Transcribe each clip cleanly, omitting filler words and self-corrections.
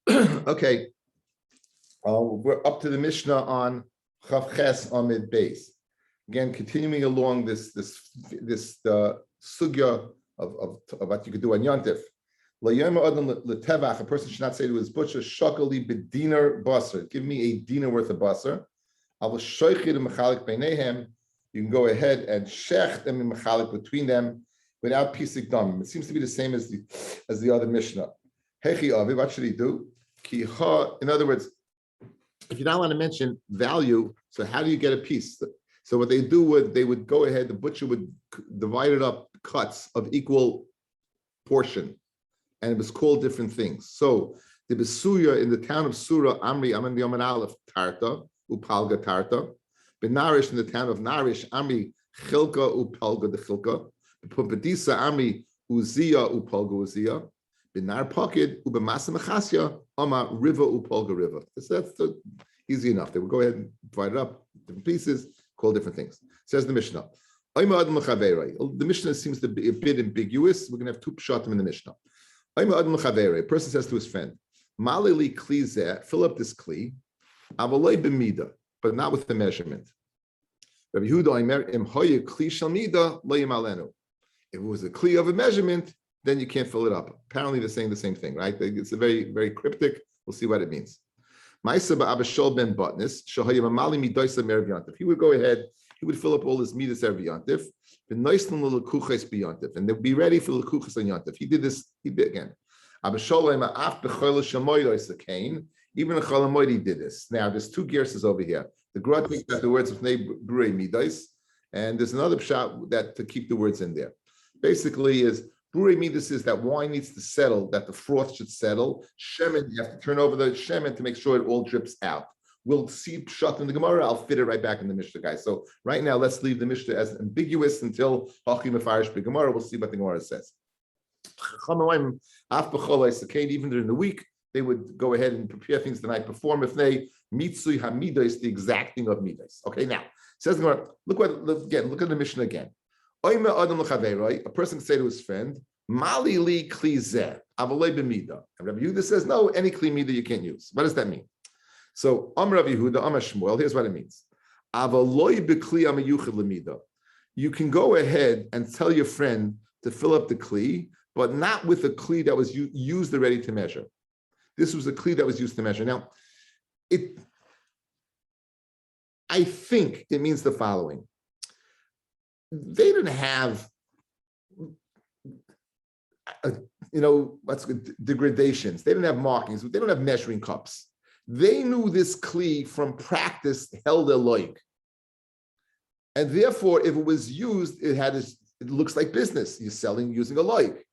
Okay, we're up to the Mishnah on Chav Ches Amid Beis. Again, continuing along this sugya of what you could do on Yontif. A person should not say to his butcher, "Shakali b'dinar basar." Give me a dinar worth of basar. I will shoichid mechalik beinehem. You can go ahead and shech them in mechalik between them without pisik dam. It seems to be the same as the other Mishnah. Hechi avi, what should he do? In other words, if you're not allowed to mention value, so how do you get a piece? So what they would go ahead, the butcher would divide it up cuts of equal portion, and it was called different things. So the Besuya in the town of Surah, Amri Aman B'Yoman Aleph Tarta, Upalga Tarta. Benarish in the town of Narish, Amri Chilka Upalga the Chilka. Pumbedisa Amri Uzia Upalga Uzia. Benar Pakid Ubemasa Machasya Ama River Upolga River. That's easy enough. They would go ahead and divide it up, different pieces, call different things. Says the Mishnah. The Mishnah seems to be a bit ambiguous. We're going to have two pshatim in the Mishnah. A person says to his friend, Malili Kli, fill up this Kli, Avaloi B'mida, but not with the measurement. Rabbi Yehuda Omer, Im Hoye Kli Shal Mida, Lo Yimalenu. If it was a Kli of a measurement, then you can't fill it up. Apparently they're saying the same thing, right? It's a very, very cryptic. We'll see what it means. He would go ahead, he would fill up all his midas erev yantif, and they'd be ready for the kuchas on yantif. He did this, he did again. Even a cholamoid did this. Now there's two gerses over here. The Grot takes the words of brei midas, and there's another shot that to keep the words in there. Basically is Burei Midas is that wine needs to settle, that the froth should settle. Shemen, you have to turn over the shemen to make sure it all drips out. We'll see pshat in the Gemara. I'll fit it right back in the Mishnah, guys. So right now, let's leave the Mishnah as ambiguous until Hachi Mefarish Gemara. We'll see what the Gemara says. Even during the week, they would go ahead and prepare things the night before. Mifnei Mitsui Hamida is the exacting of Midas. Okay, now says the Gemara. Look at the Mishnah again. A person can say to his friend, Mali li kli zeh, avalei b'mida. And Rabbi Yehuda says, no, any kli mida you can't use. What does that mean? So, Rabbi Yehuda, Shmuel, here's what it means. Avaloi b'kli amayuchid lemida. You can go ahead and tell your friend to fill up the kli, but not with a kli that was used already to measure. This was a kli that was used to measure. Now, I think it means the following. They didn't have, degradations. They didn't have markings. They don't have measuring cups. They knew this kli from practice held a loik. And therefore, if it was used, it looks like business. You're selling using a loik.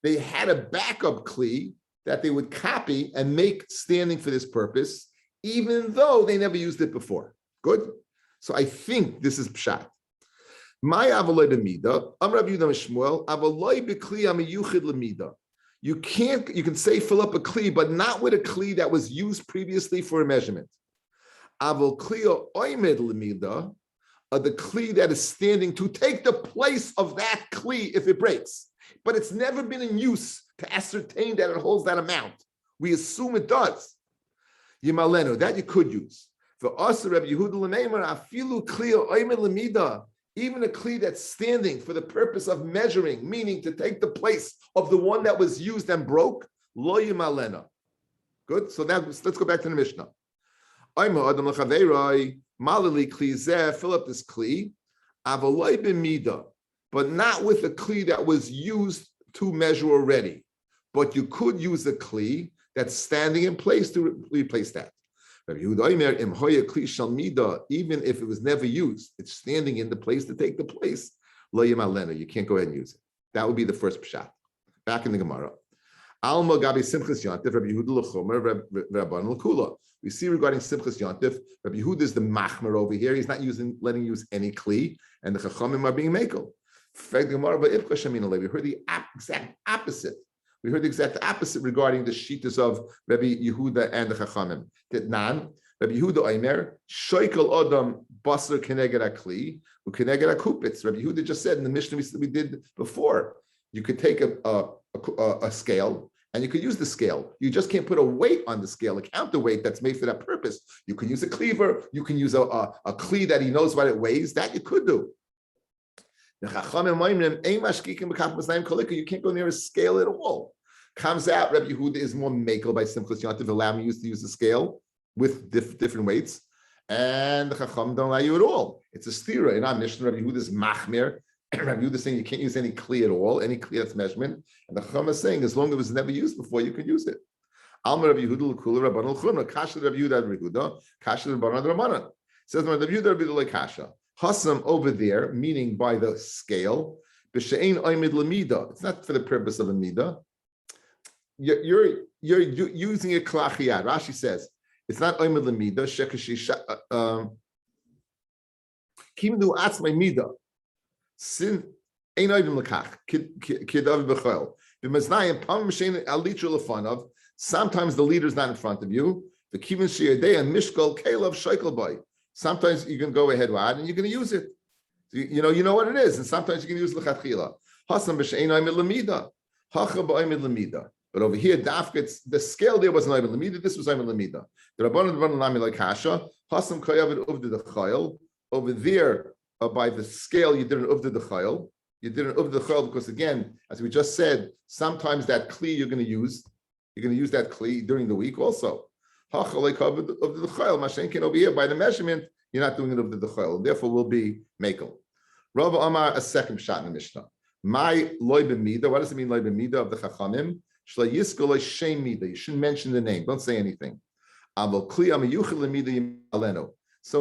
They had a backup kli that they would copy and make standing for this purpose, even though they never used it before. Good? So I think this is pshat. My avaloi b'mida, Rabbi Yehuda Shmuel, avaloi b'kli amiyuchid lemida. You can say fill up a kli, but not with a kli that was used previously for a measurement. Aval kli oimed lemida, the kli that is standing to take the place of that kli if it breaks, but it's never been in use to ascertain that it holds that amount. We assume it does. Yimalenu, that you could use. For us, Rabbi Yehuda l'neimer, afilu kli oimed lemida. Even a kli that's standing for the purpose of measuring, meaning to take the place of the one that was used and broke, lo yimalena. Good. So now let's go back to the Mishnah. Fill up this kli, avaloi b'mida, but not with a kli that was used to measure already. But you could use a kli that's standing in place to replace that. Even if it was never used, it's standing in the place to take the place. You can't go ahead and use it. That would be the first pshat. Back in the Gemara. We see regarding Simchas Yontif, Rabbi Yehuda is the machmer over here. He's not letting use any kli, and the Chachamim are being makel. We heard the exact opposite. We heard the exact opposite regarding the shitas of Rabbi Yehuda and the Chachamim. Rabbi Yehuda Omer, Shoikel Adam Basar Keneged Akli, Keneged Akupitz. Rabbi Yehuda just said in the Mishnah we did before, you could take a scale And you could use the scale. You just can't put a weight on the scale, a counterweight that's made for that purpose. You can use a cleaver. You can use a clee that he knows what it weighs. That you could do. You can't go near a scale at all. Comes out, Rabbi Yehuda is more makel by simchus yontif, allow me to use the scale with different weights. And the Chacham don't allow you at all. It's a stira. In our mission, Rabbi Yehuda is machmir. Rabbi Yehuda is saying you can't use any kli at all, any kli that's measurement. And the Chacham is saying as long as it was never used before, you can use it. Alma Rabbi Yehuda l'kula Rabbanon l'chumra. Kasha Rabbi Yehuda Rabbi Yehuda. Kasha Rabbanon Rabbanon. Says Rabbi Yehuda Rabbi Yehuda kasha. Hasam over there, meaning by the scale. B'she'ein oimid l'mida. It's not for the purpose of a mida. You're using a klachiyat. Rashi says it's not oimid l'mida. Shekashi kimdu atzmai mida. Sin ein oivim l'kach kidav b'chol. B'maznayim pam m'shein alitra l'fanav. Sometimes the leader's not in front of you. The kivin sheyadei and mishkol kelav sheikel boy. Sometimes you can go ahead and you're going to use it. You know what it is, and sometimes you can use l'chatchila. Hasam b'shein oimid l'mida. Hacha b'oimid l'mida. But over here, the scale there wasn't oimid l'mida. This was oimid l'mida. The rabbanon nami like kasha. Hasam koyavid uvda the chayil. Over there, by the scale, you did an uvda the chayil. You did an uvda the chayil because again, as we just said, sometimes that kli you're going to use that kli during the week also. Over here, by the measurement, you're not doing it of the chayil, and therefore will be makel. Rav Amar, a second shot in the Mishnah. My loy b'mida. What does it mean loy b'mida of the chachamim? Shla yisko loy shem mida. You shouldn't mention the name. Don't say anything. So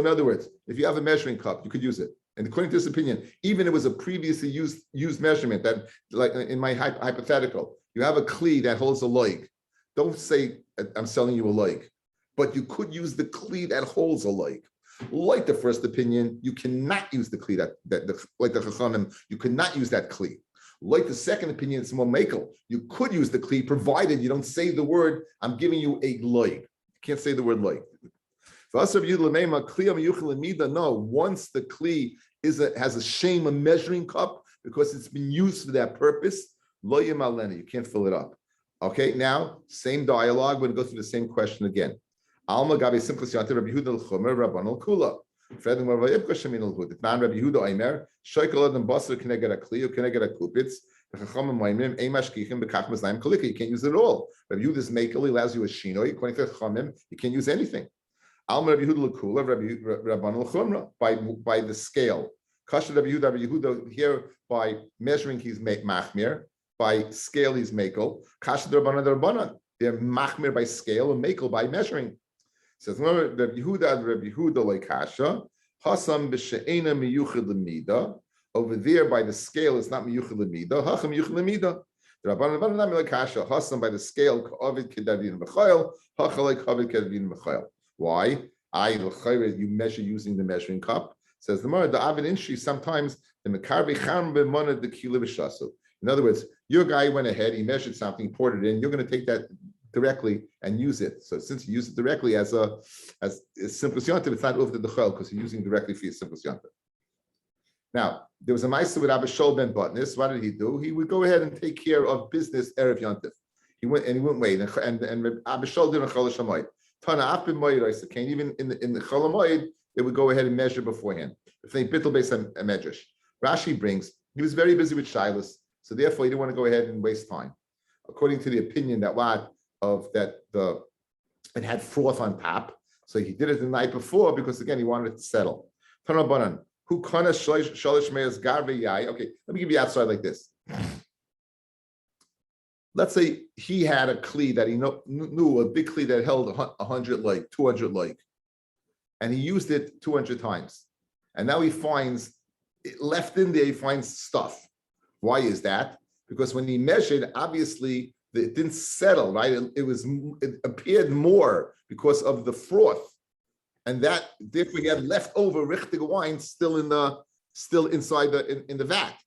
in other words, if you have a measuring cup, you could use it. And according to this opinion, even if it was a previously used measurement, that like in my hypothetical, you have a kli that holds a loig. Don't say I'm selling you a loig. But you could use the kli that holds a loig. Like the first opinion, you cannot use the kli that like the chachamim, you could not use that kli. Like the second opinion, it's more makel. You could use the kli provided you don't say the word. I'm giving you a loig. You can't say the word loig. No, once the kli has a shame, a measuring cup, because it's been used for that purpose, lo yimalena, you can't fill it up. Okay, now same dialogue. We're going to go through the same question again. Alma gabe simchus yontif Rabbi Yehuda l'chumer Rabbanon kula. Fred Rabbi Yibka shemin l'hud. It man Rabbi Yehuda Aimer shoykel adam basar keneged a kli or keneged a kupitz. The chachamim ma'imrim ein mashkichim bekach mazayim kolika. You can't use it at all. Rabbi Yehuda's makel allows you a shinoi. According to the chachamim, you can't use anything. Alma Rabbi Yehuda l'kula Rabbanon l'chumra by the scale. Kasha Rabbi Yehuda here by measuring he's machmir. By scale he's makel. Kasha Rabbanon. They're machmir by scale and makel by measuring. Says Rabbi Yehuda like kasha. Hasam b'she'ena miyuchid l'mida. Over there by the scale it's not miyuchid l'mida. Hacham miyuchid l'mida. The Rabbanon nami like kasha. Hasam by the scale ka'avid kedavin b'chayil. Hachal like ka'avid kedavin b'chayil. Why? You measure using the measuring cup. Says the Gemara, the avid inshi sometimes the mekarbi cham b'mona the kila b'shasu. In other words, your guy went ahead, he measured something, poured it in. You're going to take that directly and use it. So since you use it directly as simple yontif, it's not over the dechel because you're using directly for your simple yontif. Now there was a ma'aser with Abba Shol ben Batnis. What did he do? He would go ahead and take care of business erev yontif. He went wait, and Abba Shol did a chol shamoy. Tana after moed came even in the chol moed, they would go ahead and measure beforehand. If they bittul based on a medrash, Rashi brings he was very busy with shilas. So therefore, he didn't want to go ahead and waste time. According to the opinion that it had froth on top, so he did it the night before because again he wanted it to settle. Who kana shalish meis garve yai? Okay, let me give you outside like this. Let's say he had a kli that he knew a big kli that held 100 like 200 like, and he used it 200 times, and now he finds it left in there. He finds stuff. Why is that? Because when he measured, obviously it didn't settle, right? It appeared more because of the froth, and that therefore he had leftover richtige wine still inside the vat.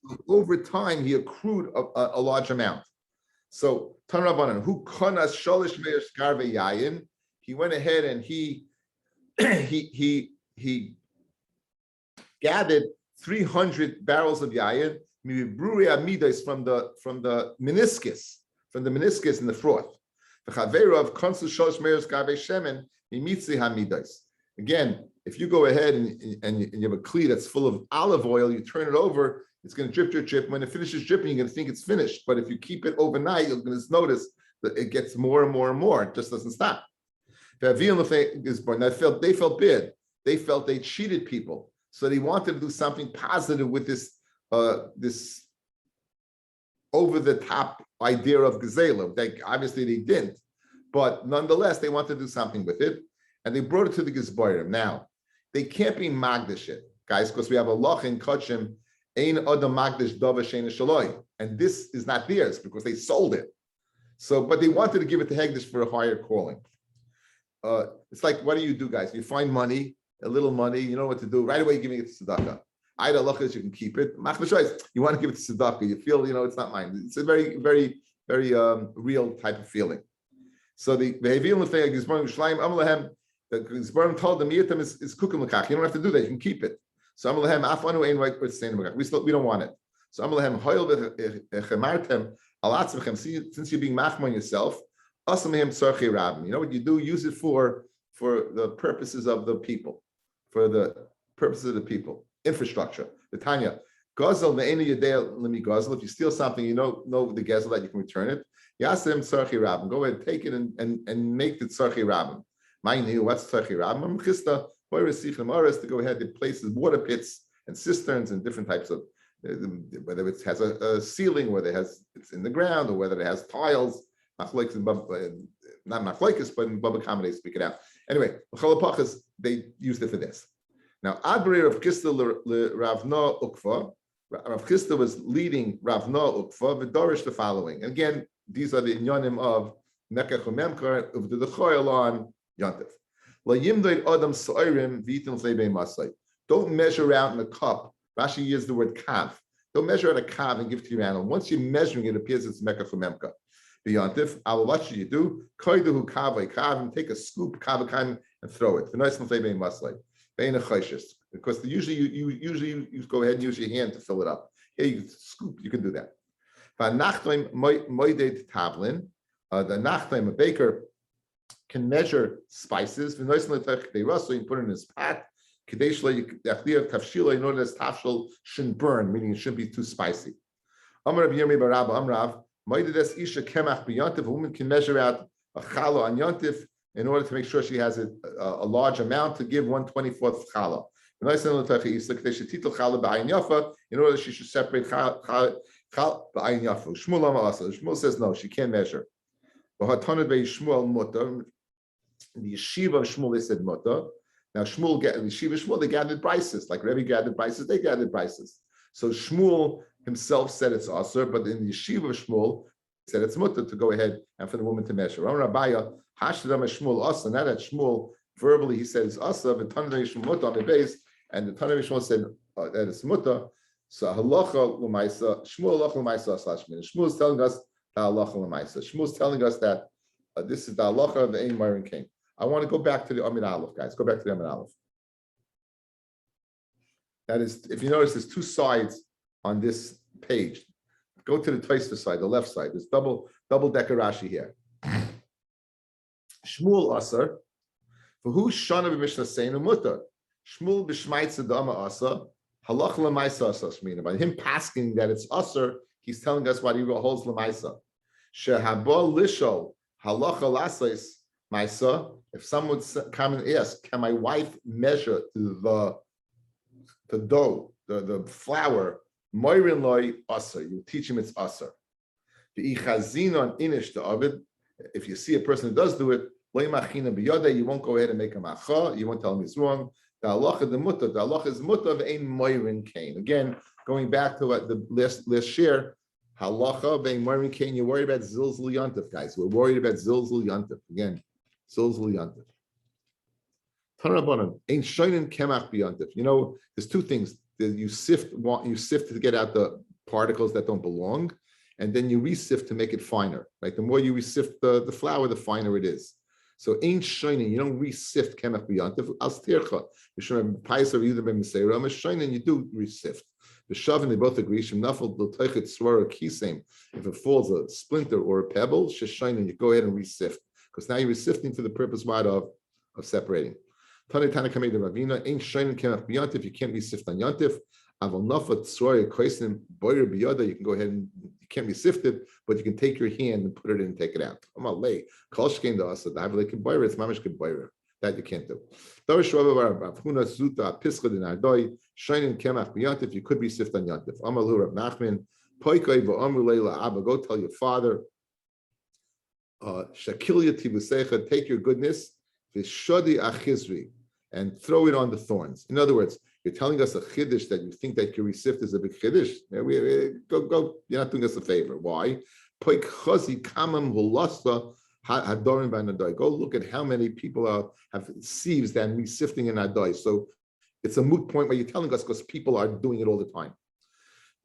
So over time, he accrued a large amount. So Tanrabanan, who kanas shalish meir skarve yayin, he went ahead and he gathered 300 barrels of yayin. From the meniscus, from the meniscus and the froth. Again, if you go ahead and you have a kli that's full of olive oil, you turn it over, it's going to drip, drip, drip. When it finishes dripping, you're going to think it's finished. But if you keep it overnight, you're going to notice that it gets more and more and more. It just doesn't stop. They felt bad. They felt they cheated people. So they wanted to do something positive with this over-the-top idea of Gezela. Obviously, they didn't. But nonetheless, they wanted to do something with it. And they brought it to the Gizborim. Now, they can't be Magdish it, guys, because we have a loch in Kachim, Ein Adam Magdish Dava Shein Shaloi. And this is not theirs because they sold it. So, but they wanted to give it to Hegdish for a higher calling. It's like, what do you do, guys? You find money, a little money, you know what to do. Right away, giving it to Tzedakah. Either lachas, you can keep it. You want to give it to Tzedakah. You feel, it's not mine. It's a very, very, very real type of feeling. So the Gizbarim told them, is kukum l'kach. You don't have to do that. You can keep it. So Amalahem, afanu ein right with saying we don't want it. So Amalahem, hoil v'chemartem alatzvechem. Since you're being machman yourself, asamhem tzarchei rabim. You know what you do? Use it for the purposes of the people, infrastructure. The Tanya. Gazel me'ena yadei lemi gazel. If you steal something, you know the gazel that you can return it. Yasem tzarchei rabim. Go ahead, take it and make the tzarchei rabim. What's tzarchei rabim? Chista. To go ahead, it places water pits and cisterns and different types of, whether it has a ceiling, whether it's in the ground, or whether it has tiles. Not machlokes, but in Baba Kama they speak it out. Anyway, they used it for this. Now, Adbari Rav Chisda Ravna Ukva. Rav Chisda was leading Ravna Ukva. V'dorish the following. And again, these are the inyanim of Mekach u'Memkar of the Choyal on Yantif. Don't measure out in a cup. Rashi used the word kav. Don't measure out a kav and give it to your animal. Once you're measuring it, it appears it's mekach umemka. Beyontif, what should you do? Koiduhu kav and take a scoop kavakan and throw it. Because usually you go ahead and use your hand to fill it up. Here you can scoop. You can do that. The nachtaim, a baker, can measure spices. You can put it in his pot. In order that tafshil shouldn't burn, meaning it shouldn't be too spicy. A woman can measure out a challah on yontif in order to make sure she has a large amount to give 1/24th challah. In order that she should separate challah b'ayin yafa. Shmuel says no, she can't measure. In the yeshiva of Shmuel, they said mutter. Now Shmuel, the yeshiva of Shmuel, they gathered prices. Like Rabbi gathered prices, they gathered prices. So Shmuel himself said it's asur, but in the yeshiva of Shmuel, he said it's mutter to go ahead and for the woman to measure. Rabbi hashdam Shmuel asur. Now that Shmuel verbally he said it's asur, but Tanei Shmuel mutter on the base, and the Tanei Shmuel said that it's mutter. So halacha l'maisa Shmuel halacha l'maisa aslashmin. Shmuel is telling us the halacha l'maisa. Shmuel is telling us that. This is the halacha of the Ein Myron King. I want to go back to the Amid Aleph, guys. Go back to the Amid Aleph. That is, if you notice, there's two sides on this page. Go to the Tosfos side, the left side. There's double decker Rashi here. Shmuel Asar, for who Shana b'Mishnah Seinu Mutter. Shmuel b'Shmaitza Dama Asar, halacha l'maisa Asar Shmina. By him pasking that it's Asar, he's telling us what he holds l'maisa. Shehabal Lishol. Halacha lasais, Maisa. If someone would come and ask, can my wife measure the dough, the flour? Moirin loy asar. You teach him it's asar. The ichazin on inish the avid. If you see a person who does do it, loy machina biyode. You won't go ahead and make a macha. You won't tell him he's wrong. The halacha the mutter. The halacha is mutter of ein moirin kain. Again, going back to what the last share. Halacha being Marin Kane, you're worried about Zilzul Yantif, guys. We're worried about Zilzul Yantif. Again, Zilzul Yantif. Tanabanan, ain't shoinen kemach biyantif. There's two things. You sift to get out the particles that don't belong, and then you resift to make it finer. Right? The more you resift the flour, the finer it is. So ain't shoinen, you don't resift kemach biyantif. Astircha. You should have pious of either ben misera. Shoinen, you do resift. The shavin, they both agree. If it falls a splinter or a pebble, sheshainin, you go ahead and resift, because now you're resifting for the purpose of separating. Tana Kamei the Ravina ain't shining kemach b'yantif. You can't resift on yantif. Aval nafat tzroy koisim boyer biyada. You can go ahead and you can't be sifted, but you can take your hand and put it in and take it out. Amalei kol shkein da asa da havle kin boyer. It's mamish kin boyer. That you can't do. Darish Rabbi Avhuna Zuta Pischad in Ardoi shining kemach b'yantif. You could be sifted on yantif. Amalu Rab Nachman poikay v'amru leila abba. Go tell your father. Shakilya tibusecha. Take your goodness. V'shadi achizri. And throw it on the thorns. In other words, you're telling us a chiddush that you think that Kirisift is a big chiddush. Go. You're not doing us a favor. Why? Go look at how many people have sieves that are sifting in Adai. So it's a moot point where you're telling us because people are doing it all the time.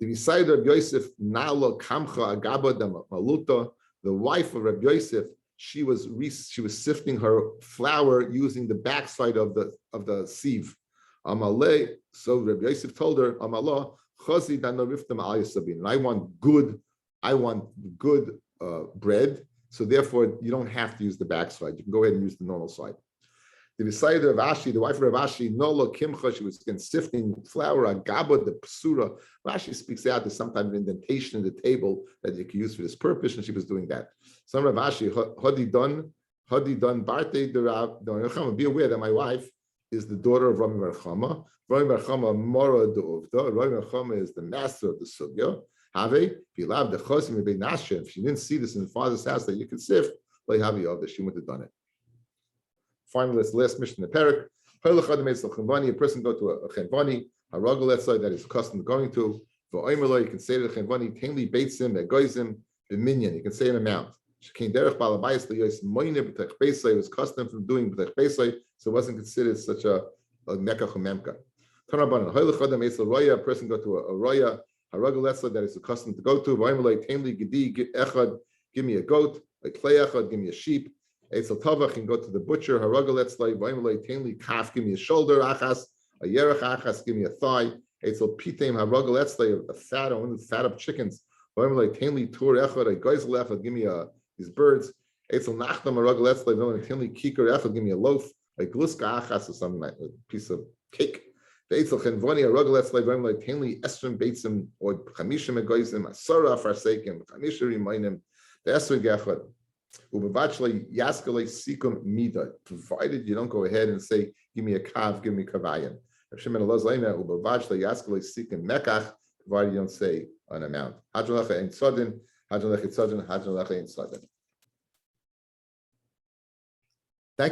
The Yisayid of Yosef, Nala Kamcha Agaba Maluta, the wife of Rabbi Yosef, she was sifting her flour using the backside of the sieve. Amalei, so Rabbi Yosef told her, Amalah, Chazi danariftam al yasabin. And I want good bread. So therefore, you don't have to use the backside. You can go ahead and use the normal side. The Yisayid of Ashi, the wife of Rav Ashi, Nola Kimcha, she was sifting flour, Agaba, the Psura. Rashi speaks out there's some type of indentation in the table that you can use for this purpose, and she was doing that. Some Rav Ashi, Hadi Dun, Barte, the Rav, be aware that my wife is the daughter of Rami Bar Chama. Rami Bar Chama, Mora de Uvda. Rami Bar Chama is the master of the Sugya. Have, if you love the Chosim, if she didn't see this in the father's house that you could sift, like Havi of this, she wouldn't have done it. Finally, this last mission in the parak. A person go to a chenvani, a ragul, let's say, that is accustomed to going to. For oimelo, you can say to the chenvani, "Tainli beitzim, egoizim, b'minyan." You can say an amount. Shekein derech balabayis liyos moine b'tech beisay. It was custom from doing b'tech beisay, so it wasn't considered such a mekach umemka. Tanabanan hoylechadam eisel roya. A person go to a roya, a ragul, let's say, that is accustomed to go to. Oimelo, tainli gedi echad, give me a goat. Like klei echad, give me a sheep. Eitzel Tavach can go to the butcher. Haragoletz like Vaimulay Tainli Kaf, give me a shoulder achas, a yerach achas, give me a thigh. Eitzel Pitem Haragoletz like a fat, one of the fat up chickens. Vaimulay Tainli Tur Echad, a Geisel Echad, give me these birds. Eitzel Nachdam Haragoletz like Vaimulay Tainli Kikar Echad, give me a loaf, a gluska achas, or some piece of cake. Eitzel Chenvoni Haragoletz like Vaimulay Tainli Esrim Beitzim, or Chamishim Egoizim, Asara Farsekim, Chamishim Remainim, the Esrim Gechad. Provided you don't go ahead and say, give me a kav, give me kavayan. Provided you don't say an amount.